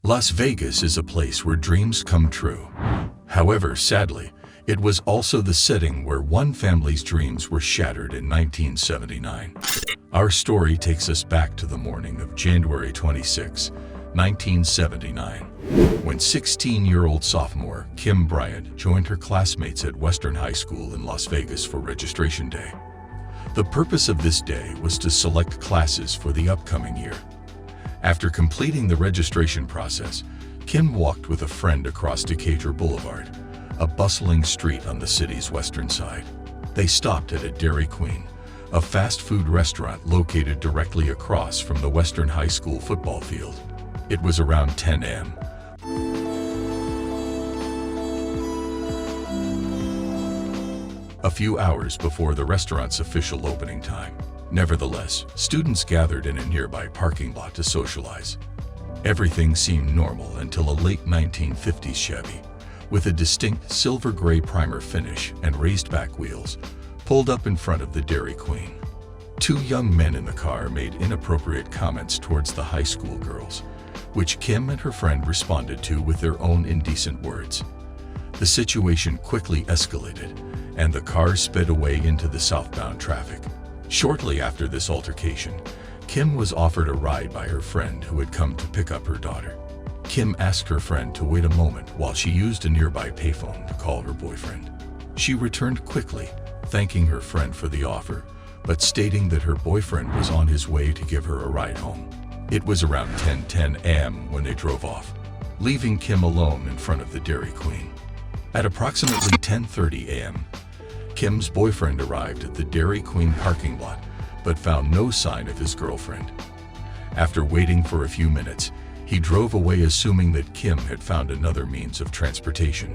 Las Vegas is a place where dreams come true. However, sadly, it was also the setting where one family's dreams were shattered in 1979. Our story takes us back to the morning of January 26, 1979, when 16-year-old sophomore Kim Bryant joined her classmates at Western High School in Las Vegas for registration day. The purpose of this day was to select classes for the upcoming year. After completing the registration process, Kim walked with a friend across Decatur Boulevard, a bustling street on the city's western side. They stopped at a Dairy Queen, a fast food restaurant located directly across from the Western High School football field. It was around 10 a.m. A few hours before the restaurant's official opening time. Nevertheless, students gathered in a nearby parking lot to socialize. Everything seemed normal until a late 1950s Chevy, with a distinct silver-gray primer finish and raised back wheels, pulled up in front of the Dairy Queen. Two young men in the car made inappropriate comments towards the high school girls, which Kim and her friend responded to with their own indecent words. The situation quickly escalated, and the car sped away into the southbound traffic. Shortly after this altercation, Kim was offered a ride by her friend who had come to pick up her daughter. Kim asked her friend to wait a moment while she used a nearby payphone to call her boyfriend. She returned quickly, thanking her friend for the offer, but stating that her boyfriend was on his way to give her a ride home. It was around 10:10 a.m. when they drove off, leaving Kim alone in front of the Dairy Queen. At approximately 10:30 a.m., Kim's boyfriend arrived at the Dairy Queen parking lot, but found no sign of his girlfriend. After waiting for a few minutes, he drove away assuming that Kim had found another means of transportation.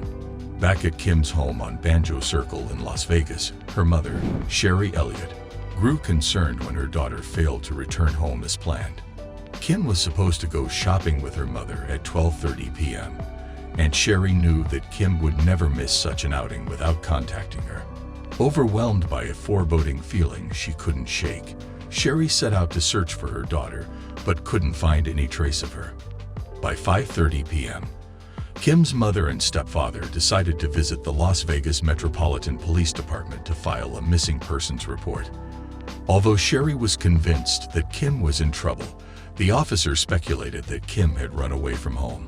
Back at Kim's home on Banjo Circle in Las Vegas, her mother, Sherry Elliott, grew concerned when her daughter failed to return home as planned. Kim was supposed to go shopping with her mother at 12:30 p.m., and Sherry knew that Kim would never miss such an outing without contacting her. Overwhelmed by a foreboding feeling she couldn't shake, Sherry set out to search for her daughter, but couldn't find any trace of her. By 5:30 p.m., Kim's mother and stepfather decided to visit the Las Vegas Metropolitan Police Department to file a missing persons report. Although Sherry was convinced that Kim was in trouble, the officer speculated that Kim had run away from home.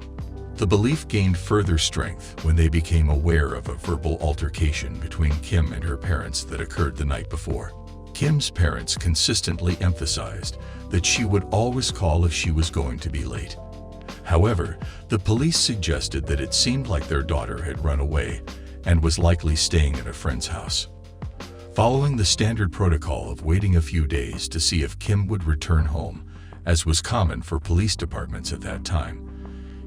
The belief gained further strength when they became aware of a verbal altercation between Kim and her parents that occurred the night before. Kim's parents consistently emphasized that she would always call if she was going to be late. However, the police suggested that it seemed like their daughter had run away and was likely staying at a friend's house. Following the standard protocol of waiting a few days to see if Kim would return home, as was common for police departments at that time,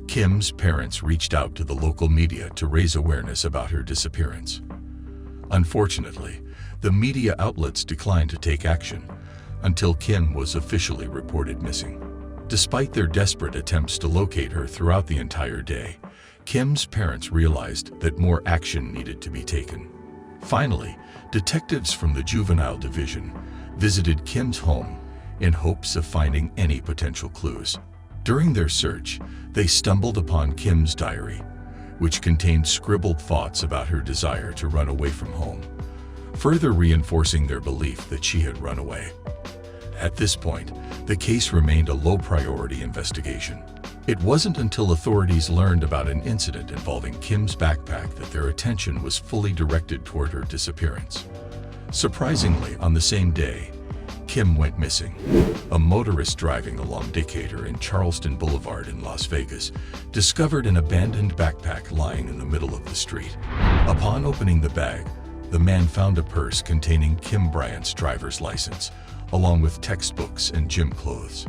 Kim's parents reached out to the local media to raise awareness about her disappearance. Unfortunately, the media outlets declined to take action until Kim was officially reported missing. Despite their desperate attempts to locate her throughout the entire day, Kim's parents realized that more action needed to be taken. Finally, detectives from the Juvenile Division visited Kim's home in hopes of finding any potential clues. During their search, they stumbled upon Kim's diary, which contained scribbled thoughts about her desire to run away from home, further reinforcing their belief that she had run away. At this point, the case remained a low-priority investigation. It wasn't until authorities learned about an incident involving Kim's backpack that their attention was fully directed toward her disappearance. Surprisingly, on the same day, Kim went missing. A motorist driving along Decatur and Charleston Boulevard in Las Vegas discovered an abandoned backpack lying in the middle of the street. Upon opening the bag, the man found a purse containing Kim Bryant's driver's license, along with textbooks and gym clothes.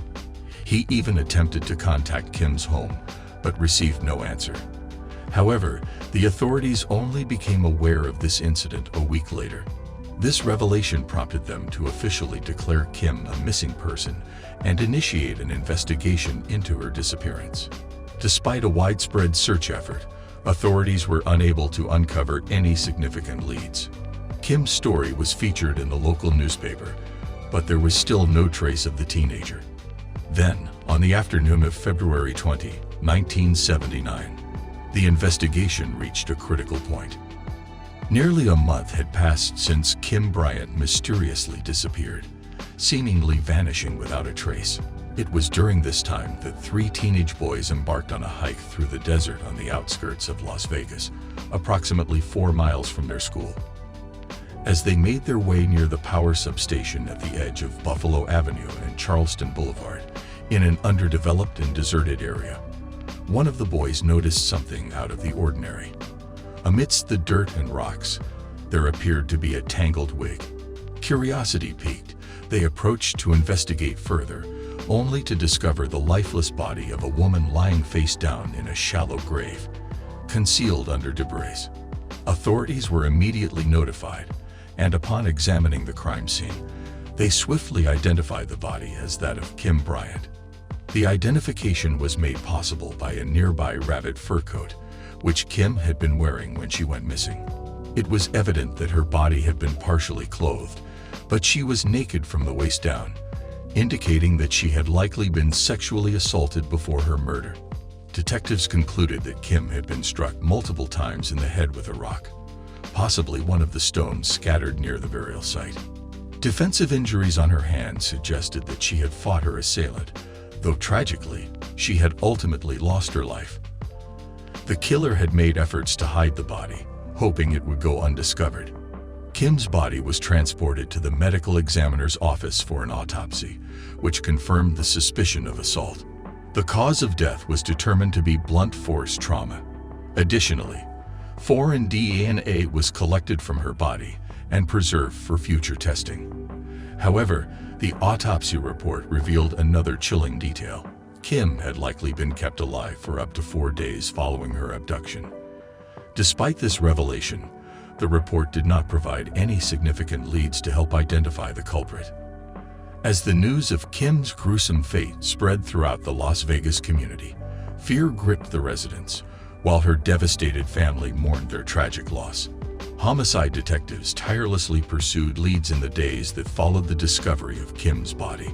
He even attempted to contact Kim's home, but received no answer. However, the authorities only became aware of this incident a week later. This revelation prompted them to officially declare Kim a missing person and initiate an investigation into her disappearance. Despite a widespread search effort, authorities were unable to uncover any significant leads. Kim's story was featured in the local newspaper, but there was still no trace of the teenager. Then, on the afternoon of February 20, 1979, the investigation reached a critical point. Nearly a month had passed since Kim Bryant mysteriously disappeared, seemingly vanishing without a trace. It was during this time that 3 teenage boys embarked on a hike through the desert on the outskirts of Las Vegas, approximately 4 miles from their school. As they made their way near the power substation at the edge of Buffalo Avenue and Charleston Boulevard, in an underdeveloped and deserted area, one of the boys noticed something out of the ordinary. Amidst the dirt and rocks, there appeared to be a tangled wig. Curiosity piqued, they approached to investigate further, only to discover the lifeless body of a woman lying face down in a shallow grave, concealed under debris. Authorities were immediately notified, and upon examining the crime scene, they swiftly identified the body as that of Kim Bryant. The identification was made possible by a nearby rabbit fur coat, which Kim had been wearing when she went missing. It was evident that her body had been partially clothed, but she was naked from the waist down, indicating that she had likely been sexually assaulted before her murder. Detectives concluded that Kim had been struck multiple times in the head with a rock, possibly one of the stones scattered near the burial site. Defensive injuries on her hand suggested that she had fought her assailant, though tragically, she had ultimately lost her life. The killer had made efforts to hide the body, hoping it would go undiscovered. Kim's body was transported to the medical examiner's office for an autopsy, which confirmed the suspicion of assault. The cause of death was determined to be blunt force trauma. Additionally, foreign DNA was collected from her body and preserved for future testing. However, the autopsy report revealed another chilling detail. Kim had likely been kept alive for up to 4 days following her abduction. Despite this revelation, the report did not provide any significant leads to help identify the culprit. As the news of Kim's gruesome fate spread throughout the Las Vegas community, fear gripped the residents, while her devastated family mourned their tragic loss. Homicide detectives tirelessly pursued leads in the days that followed the discovery of Kim's body.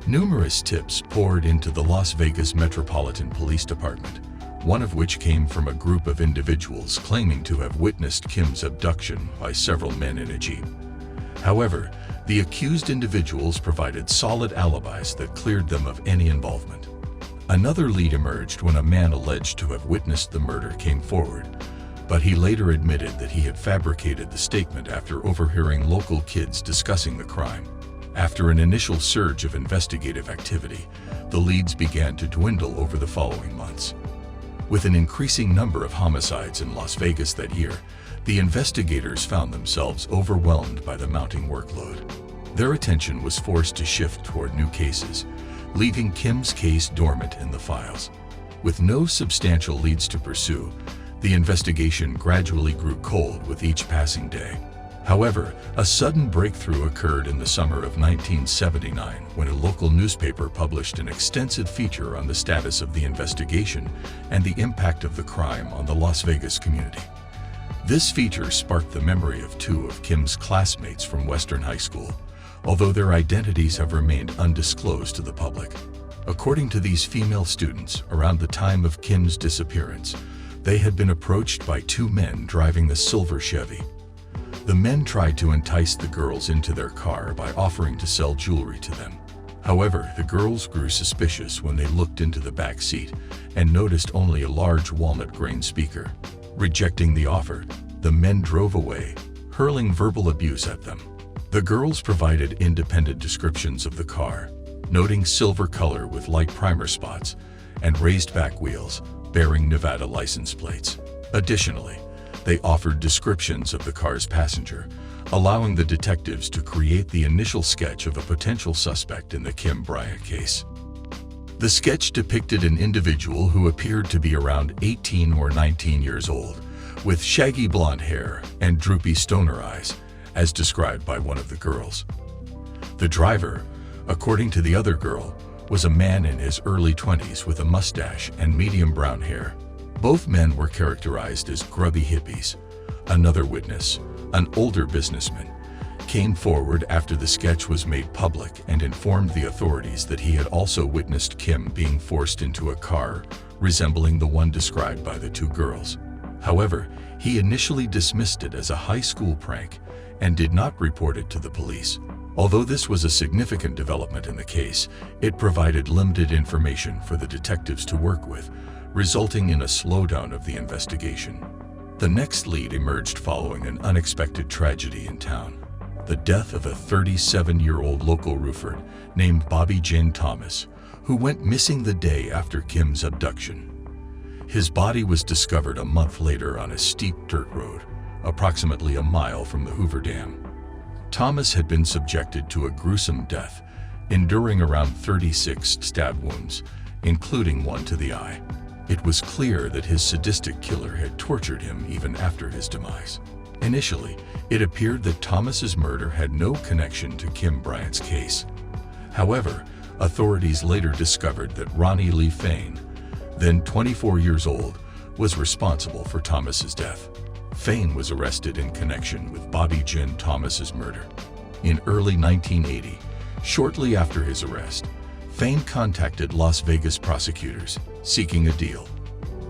Numerous tips poured into the Las Vegas Metropolitan Police Department, one of which came from a group of individuals claiming to have witnessed Kim's abduction by several men in a jeep. However, the accused individuals provided solid alibis that cleared them of any involvement. Another lead emerged when a man alleged to have witnessed the murder came forward, but he later admitted that he had fabricated the statement after overhearing local kids discussing the crime. After an initial surge of investigative activity, the leads began to dwindle over the following months. With an increasing number of homicides in Las Vegas that year, the investigators found themselves overwhelmed by the mounting workload. Their attention was forced to shift toward new cases, leaving Kim's case dormant in the files. With no substantial leads to pursue, the investigation gradually grew cold with each passing day. However, a sudden breakthrough occurred in the summer of 1979 when a local newspaper published an extensive feature on the status of the investigation and the impact of the crime on the Las Vegas community. This feature sparked the memory of 2 of Kim's classmates from Western High School, although their identities have remained undisclosed to the public. According to these female students, around the time of Kim's disappearance, they had been approached by 2 men driving the silver Chevy. The men tried to entice the girls into their car by offering to sell jewelry to them. However, the girls grew suspicious when they looked into the back seat and noticed only a large walnut grain speaker. Rejecting the offer, the men drove away, hurling verbal abuse at them. The girls provided independent descriptions of the car, noting silver color with light primer spots and raised back wheels bearing Nevada license plates. Additionally, they offered descriptions of the car's passenger, allowing the detectives to create the initial sketch of a potential suspect in the Kim Bryant case. The sketch depicted an individual who appeared to be around 18 or 19 years old, with shaggy blonde hair and droopy stoner eyes, as described by one of the girls. The driver, according to the other girl, was a man in his early 20s with a mustache and medium brown hair. Both men were characterized as grubby hippies. Another witness, an older businessman, came forward after the sketch was made public and informed the authorities that he had also witnessed Kim being forced into a car resembling the one described by the two girls. However, he initially dismissed it as a high school prank and did not report it to the police. Although this was a significant development in the case, it provided limited information for the detectives to work with, resulting in a slowdown of the investigation. The next lead emerged following an unexpected tragedy in town: the death of a 37-year-old local roofer named Bobby Jin Thomas, who went missing the day after Kim's abduction. His body was discovered a month later on a steep dirt road, approximately a mile from the Hoover Dam. Thomas had been subjected to a gruesome death, enduring around 36 stab wounds, including one to the eye. It was clear that his sadistic killer had tortured him even after his demise. Initially, it appeared that Thomas's murder had no connection to Kim Bryant's case. However, authorities later discovered that Ronnie Lee Fain, then 24 years old, was responsible for Thomas's death. Fain was arrested in connection with Bobby Jin Thomas's murder. In early 1980, shortly after his arrest, Fain contacted Las Vegas prosecutors, seeking a deal.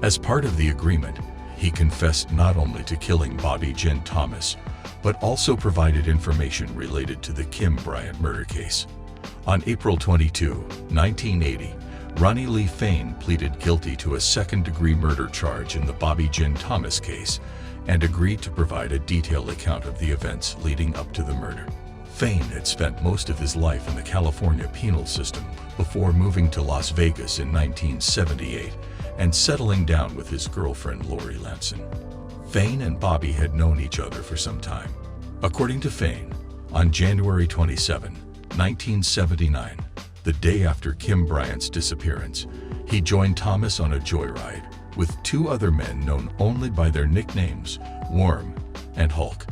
As part of the agreement, he confessed not only to killing Bobby Jin Thomas, but also provided information related to the Kim Bryant murder case. On April 22, 1980, Ronnie Lee Fain pleaded guilty to a second-degree murder charge in the Bobby Jin Thomas case and agreed to provide a detailed account of the events leading up to the murder. Fain had spent most of his life in the California penal system before moving to Las Vegas in 1978 and settling down with his girlfriend Lori Lanson. Fain and Bobby had known each other for some time. According to Fain, on January 27, 1979, the day after Kim Bryant's disappearance, he joined Thomas on a joyride with two other men known only by their nicknames, Worm and Hulk.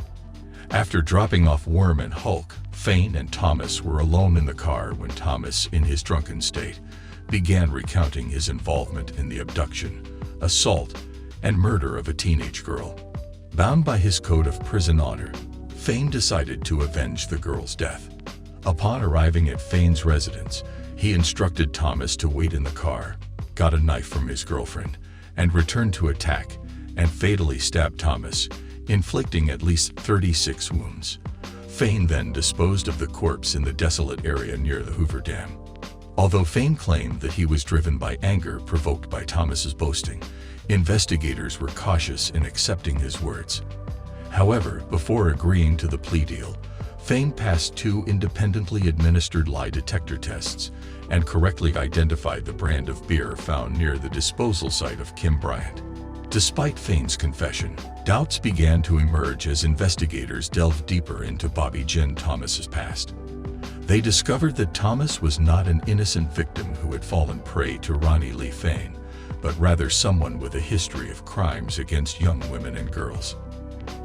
After dropping off Worm and Hulk, Fain and Thomas were alone in the car when Thomas, in his drunken state, began recounting his involvement in the abduction, assault, and murder of a teenage girl. Bound by his code of prison honor, Fain decided to avenge the girl's death. Upon arriving at Fain's residence, he instructed Thomas to wait in the car, got a knife from his girlfriend, and returned to attack and fatally stabbed Thomas, inflicting at least 36 wounds. Fain then disposed of the corpse in the desolate area near the Hoover Dam. Although Fain claimed that he was driven by anger provoked by Thomas's boasting, investigators were cautious in accepting his words. However, before agreeing to the plea deal, Fain passed two independently administered lie detector tests and correctly identified the brand of beer found near the disposal site of Kim Bryant. Despite Fain's confession, doubts began to emerge as investigators delved deeper into Bobby Jin Thomas's past. They discovered that Thomas was not an innocent victim who had fallen prey to Ronnie Lee Fain, but rather someone with a history of crimes against young women and girls.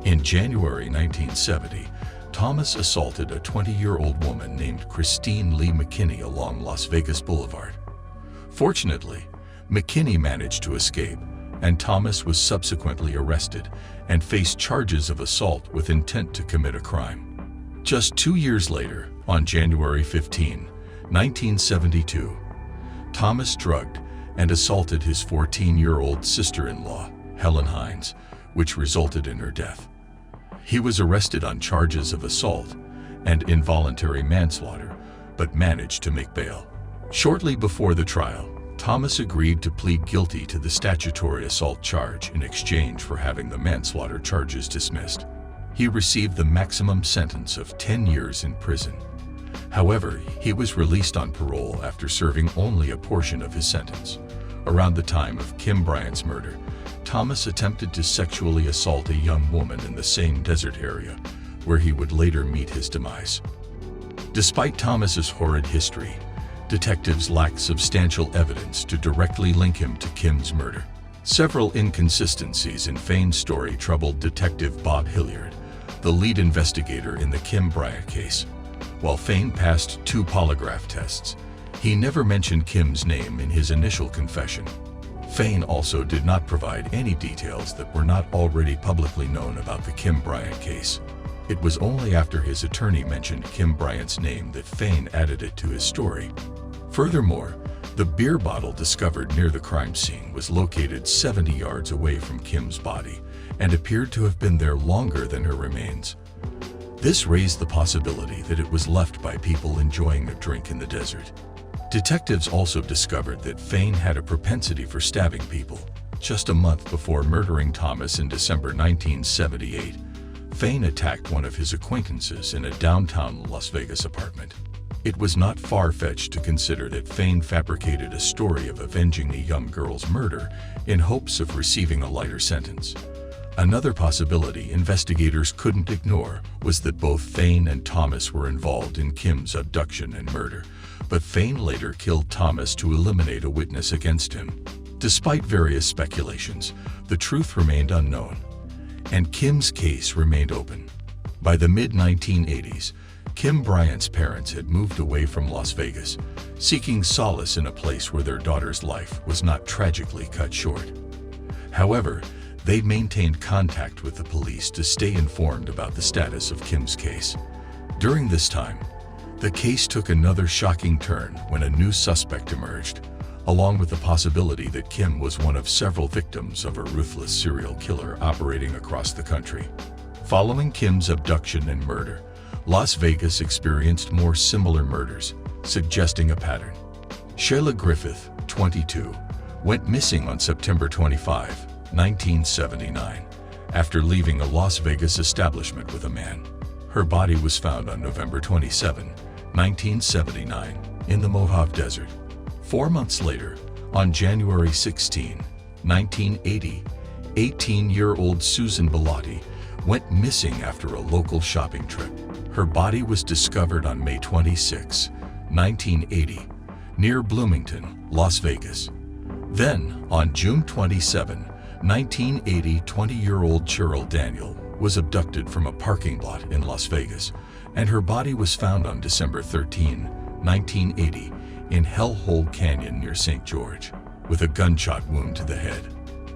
In January 1970, Thomas assaulted a 20-year-old woman named Christine Lee McKinney along Las Vegas Boulevard. Fortunately, McKinney managed to escape, and Thomas was subsequently arrested and faced charges of assault with intent to commit a crime. Just 2 years later, on January 15, 1972, Thomas drugged and assaulted his 14-year-old sister-in-law, Helen Hines, which resulted in her death. He was arrested on charges of assault and involuntary manslaughter, but managed to make bail. Shortly before the trial, Thomas agreed to plead guilty to the statutory assault charge in exchange for having the manslaughter charges dismissed. He received the maximum sentence of 10 years in prison. However, he was released on parole after serving only a portion of his sentence. Around the time of Kim Bryant's murder, Thomas attempted to sexually assault a young woman in the same desert area, where he would later meet his demise. Despite Thomas's horrid history, detectives lacked substantial evidence to directly link him to Kim's murder. Several inconsistencies in Fain's story troubled Detective Bob Hilliard, the lead investigator in the Kim Bryant case. While Fain passed 2 polygraph tests, he never mentioned Kim's name in his initial confession. Fain also did not provide any details that were not already publicly known about the Kim Bryant case. It was only after his attorney mentioned Kim Bryant's name that Fain added it to his story. Furthermore, the beer bottle discovered near the crime scene was located 70 yards away from Kim's body and appeared to have been there longer than her remains. This raised the possibility that it was left by people enjoying a drink in the desert. Detectives also discovered that Fain had a propensity for stabbing people. Just a month before murdering Thomas in December 1978, Fain attacked one of his acquaintances in a downtown Las Vegas apartment. It was not far-fetched to consider that Fain fabricated a story of avenging a young girl's murder in hopes of receiving a lighter sentence. Another possibility investigators couldn't ignore was that both Fain and Thomas were involved in Kim's abduction and murder, but Fain later killed Thomas to eliminate a witness against him. Despite various speculations, the truth remained unknown, and Kim's case remained open. By the mid-1980s, Kim Bryant's parents had moved away from Las Vegas, seeking solace in a place where their daughter's life was not tragically cut short. However, they maintained contact with the police to stay informed about the status of Kim's case. During this time, the case took another shocking turn when a new suspect emerged, along with the possibility that Kim was one of several victims of a ruthless serial killer operating across the country. Following Kim's abduction and murder, Las Vegas experienced more similar murders, suggesting a pattern. Shayla Griffith, 22, went missing on September 25, 1979, after leaving a Las Vegas establishment with a man. Her body was found on November 27, 1979, in the Mojave Desert. 4 months later, on January 16, 1980, 18-year-old Susan Bellotti went missing after a local shopping trip. Her body was discovered on May 26, 1980, near Bloomington, Las Vegas. Then, on June 27, 1980, 20-year-old Cheryl Daniel was abducted from a parking lot in Las Vegas, and her body was found on December 13, 1980, in Hellhole Canyon near St. George, with a gunshot wound to the head.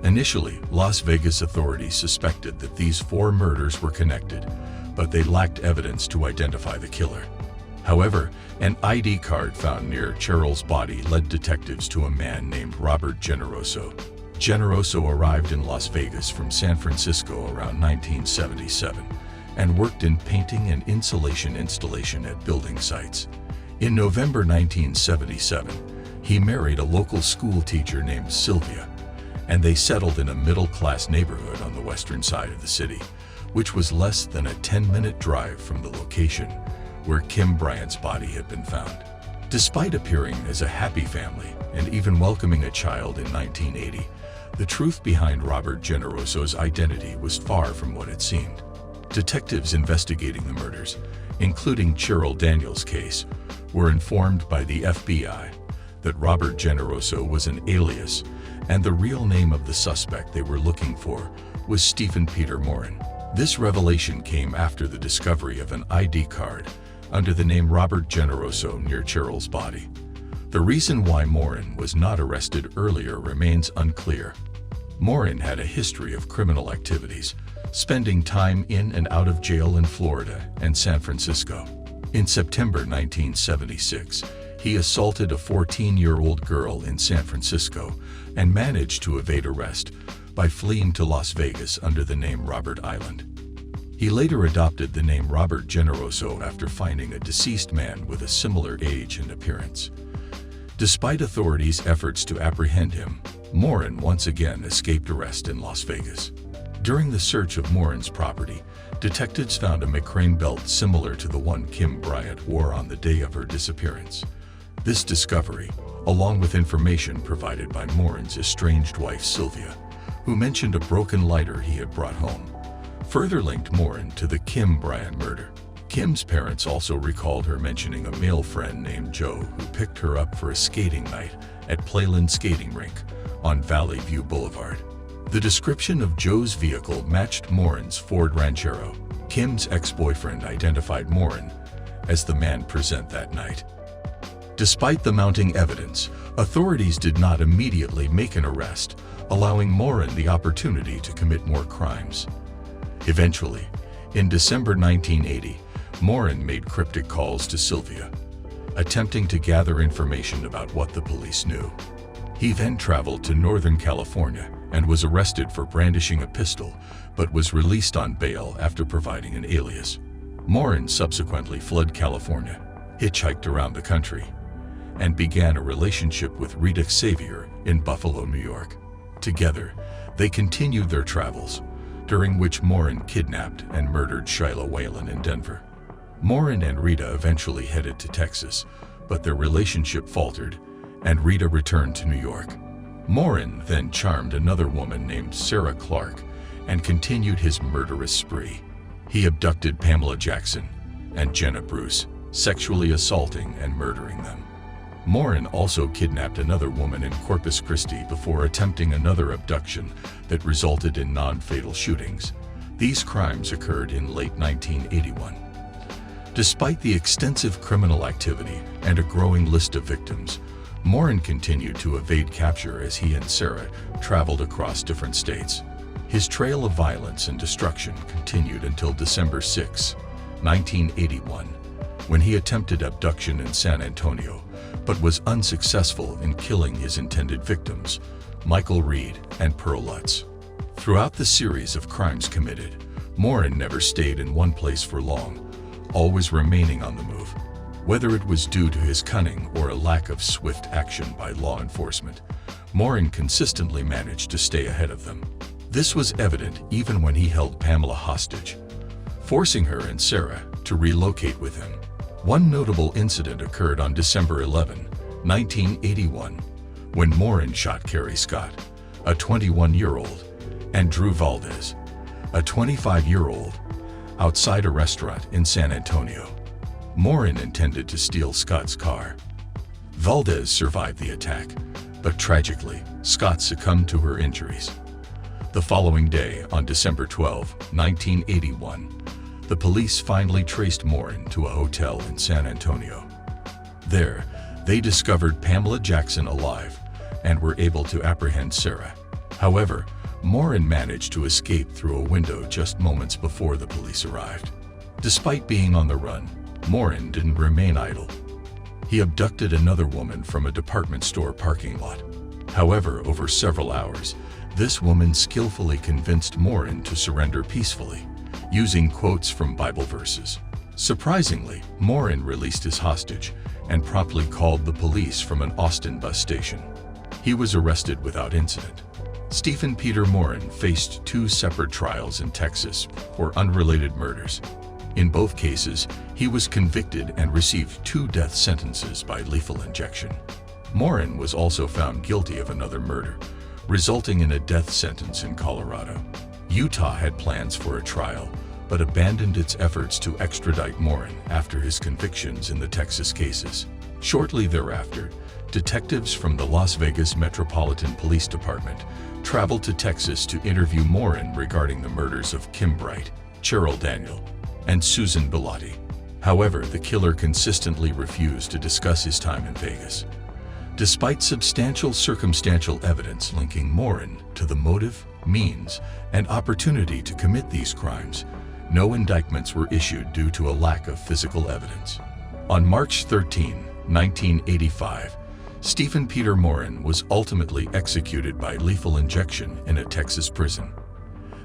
Initially, Las Vegas authorities suspected that these 4 murders were connected, but they lacked evidence to identify the killer. However, an ID card found near Cheryl's body led detectives to a man named Robert Generoso. Generoso arrived in Las Vegas from San Francisco around 1977 and worked in painting and insulation installation at building sites. In November 1977, he married a local school teacher named Sylvia, and they settled in a middle-class neighborhood on the western side of the city, which was less than a 10-minute drive from the location where Kim Bryant's body had been found. Despite appearing as a happy family and even welcoming a child in 1980, the truth behind Robert Generoso's identity was far from what it seemed. Detectives investigating the murders, including Cheryl Daniel's case, were informed by the FBI that Robert Generoso was an alias, and the real name of the suspect they were looking for was Stephen Peter Morin. This revelation came after the discovery of an ID card under the name Robert Generoso near Cheryl's body. The reason why Morin was not arrested earlier remains unclear. Morin had a history of criminal activities, spending time in and out of jail in Florida and San Francisco. In September 1976, he assaulted a 14-year-old girl in San Francisco and managed to evade arrest by fleeing to Las Vegas under the name Robert Island. He later adopted the name Robert Generoso after finding a deceased man with a similar age and appearance. Despite authorities' efforts to apprehend him, Morin once again escaped arrest in Las Vegas. During the search of Morin's property, detectives found a McCrane belt similar to the one Kim Bryant wore on the day of her disappearance. This discovery, along with information provided by Morin's estranged wife Sylvia, who mentioned a broken lighter he had brought home, further linked Morin to the Kim Bryant murder. Kim's parents also recalled her mentioning a male friend named Joe who picked her up for a skating night at Playland Skating Rink on Valley View Boulevard. The description of Joe's vehicle matched Morin's Ford Ranchero. Kim's ex-boyfriend identified Morin as the man present that night. Despite the mounting evidence, authorities did not immediately make an arrest, allowing Morin the opportunity to commit more crimes. Eventually, In December 1980, Morin made cryptic calls to Sylvia, attempting to gather information about what the police knew. He then traveled to Northern California and was arrested for brandishing a pistol, but was released on bail after providing an alias. Morin subsequently fled California, hitchhiked around the country, and began a relationship with Rita Xavier in Buffalo, New York. Together, they continued their travels, during which Morin kidnapped and murdered Shiloh Whalen in Denver. Morin and Rita eventually headed to Texas, but their relationship faltered, and Rita returned to New York. Morin then charmed another woman named Sarah Clark and continued his murderous spree. He abducted Pamela Jackson and Jenna Bruce, sexually assaulting and murdering them. Morin also kidnapped another woman in Corpus Christi before attempting another abduction that resulted in non-fatal shootings. These crimes occurred in late 1981. Despite the extensive criminal activity and a growing list of victims, Morin continued to evade capture as he and Sarah traveled across different states. His trail of violence and destruction continued until December 6, 1981, when he attempted abduction in San Antonio, but was unsuccessful in killing his intended victims, Michael Reed and Pearl Lutz. Throughout the series of crimes committed, Morin never stayed in one place for long, always remaining on the move. Whether it was due to his cunning or a lack of swift action by law enforcement, Morin consistently managed to stay ahead of them. This was evident even when he held Pamela hostage, forcing her and Sarah to relocate with him. One notable incident occurred on December 11, 1981, when Morin shot Carrie Scott, a 21-year-old, and Drew Valdez, a 25-year-old, outside a restaurant in San Antonio. Morin intended to steal Scott's car. Valdez survived the attack, but tragically, Scott succumbed to her injuries. The following day, on December 12, 1981, the police finally traced Morin to a hotel in San Antonio. There, they discovered Pamela Jackson alive and were able to apprehend Sarah. However, Morin managed to escape through a window just moments before the police arrived. Despite being on the run, Morin didn't remain idle. He abducted another woman from a department store parking lot. However, over several hours, this woman skillfully convinced Morin to surrender peacefully, using quotes from Bible verses. Surprisingly, Morin released his hostage and promptly called the police from an Austin bus station. He was arrested without incident. Stephen Peter Morin faced 2 separate trials in Texas for unrelated murders. In both cases, he was convicted and received 2 death sentences by lethal injection. Morin was also found guilty of another murder, resulting in a death sentence in Colorado. Utah had plans for a trial, but abandoned its efforts to extradite Morin after his convictions in the Texas cases. Shortly thereafter, detectives from the Las Vegas Metropolitan Police Department traveled to Texas to interview Morin regarding the murders of Kim Bryant, Cheryl Daniel, and Susan Bellotti. However, the killer consistently refused to discuss his time in Vegas. Despite substantial circumstantial evidence linking Morin to the motive, means, and opportunity to commit these crimes, no indictments were issued due to a lack of physical evidence. On March 13, 1985, Stephen Peter Morin was ultimately executed by lethal injection in a Texas prison.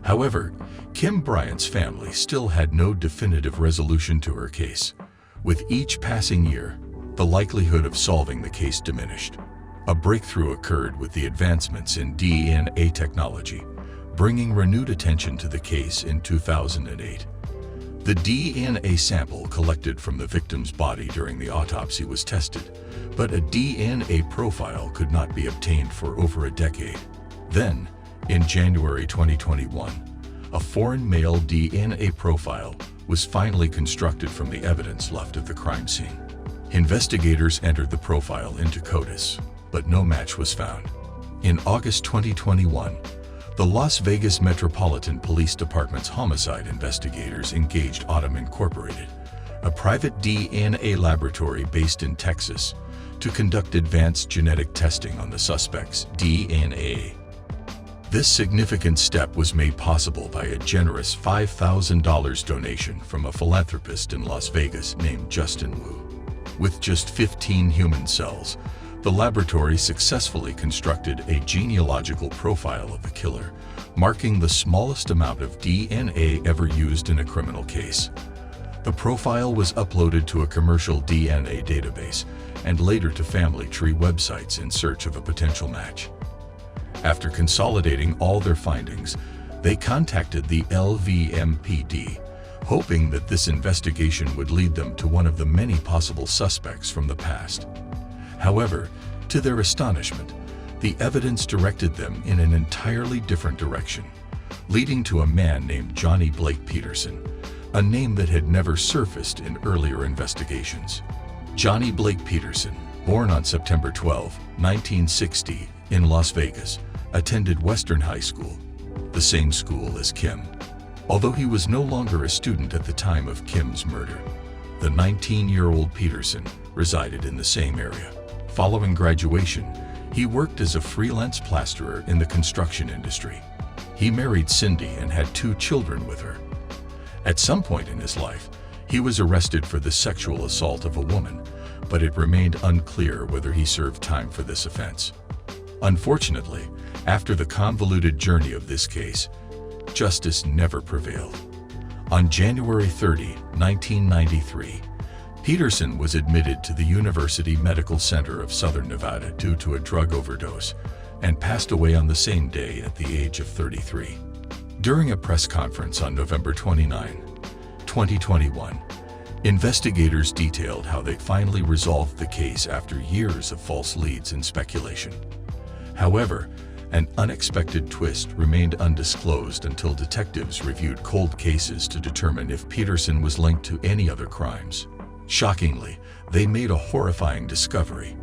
However, Kim Bryant's family still had no definitive resolution to her case. With each passing year, the likelihood of solving the case diminished. A breakthrough occurred with the advancements in DNA technology, bringing renewed attention to the case in 2008. The DNA sample collected from the victim's body during the autopsy was tested, but a DNA profile could not be obtained for over a decade. Then, in January 2021, a foreign male DNA profile was finally constructed from the evidence left at the crime scene. Investigators entered the profile into CODIS, but no match was found. In August 2021, the Las Vegas Metropolitan Police Department's homicide investigators engaged Autumn Incorporated, a private DNA laboratory based in Texas, to conduct advanced genetic testing on the suspect's DNA. This significant step was made possible by a generous $5,000 donation from a philanthropist in Las Vegas named Justin Wu. With just 15 human cells, the laboratory successfully constructed a genealogical profile of the killer, marking the smallest amount of DNA ever used in a criminal case. The profile was uploaded to a commercial DNA database and later to family tree websites in search of a potential match. After consolidating all their findings, they contacted the LVMPD, hoping that this investigation would lead them to one of the many possible suspects from the past. However, to their astonishment, the evidence directed them in an entirely different direction, leading to a man named Johnny Blake Peterson, a name that had never surfaced in earlier investigations. Johnny Blake Peterson, born on September 12, 1960, in Las Vegas, attended Western High School, the same school as Kim. Although he was no longer a student at the time of Kim's murder, the 19-year-old Peterson resided in the same area. Following graduation, he worked as a freelance plasterer in the construction industry. He married Cindy and had 2 children with her. At some point in his life, he was arrested for the sexual assault of a woman, but it remained unclear whether he served time for this offense. Unfortunately, after the convoluted journey of this case, justice never prevailed. On January 30, 1993, Peterson was admitted to the University Medical Center of Southern Nevada due to a drug overdose and passed away on the same day at the age of 33. During a press conference on November 29, 2021, investigators detailed how they finally resolved the case after years of false leads and speculation. However, an unexpected twist remained undisclosed until detectives reviewed cold cases to determine if Peterson was linked to any other crimes. Shockingly, they made a horrifying discovery.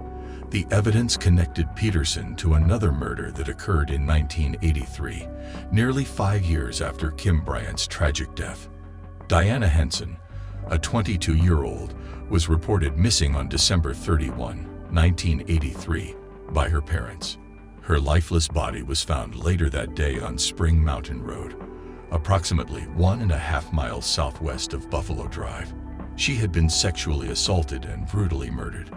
The evidence connected Peterson to another murder that occurred in 1983, nearly 5 years after Kim Bryant's tragic death. Diana Henson, a 22-year-old, was reported missing on December 31, 1983, by her parents. Her lifeless body was found later that day on Spring Mountain Road, approximately 1.5 miles southwest of Buffalo Drive. She had been sexually assaulted and brutally murdered.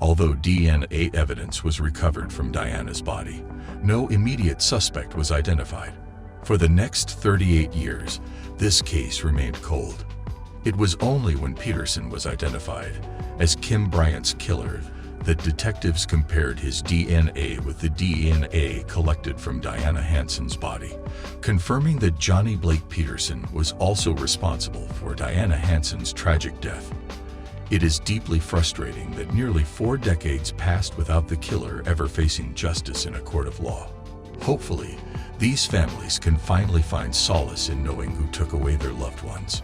Although DNA evidence was recovered from Diana's body, no immediate suspect was identified. For the next 38 years, this case remained cold. It was only when Peterson was identified as Kim Bryant's killer that detectives compared his DNA with the DNA collected from Diana Henson's body, confirming that Johnny Blake Peterson was also responsible for Diana Henson's tragic death. It is deeply frustrating that nearly 4 decades passed without the killer ever facing justice in a court of law. Hopefully, these families can finally find solace in knowing who took away their loved ones.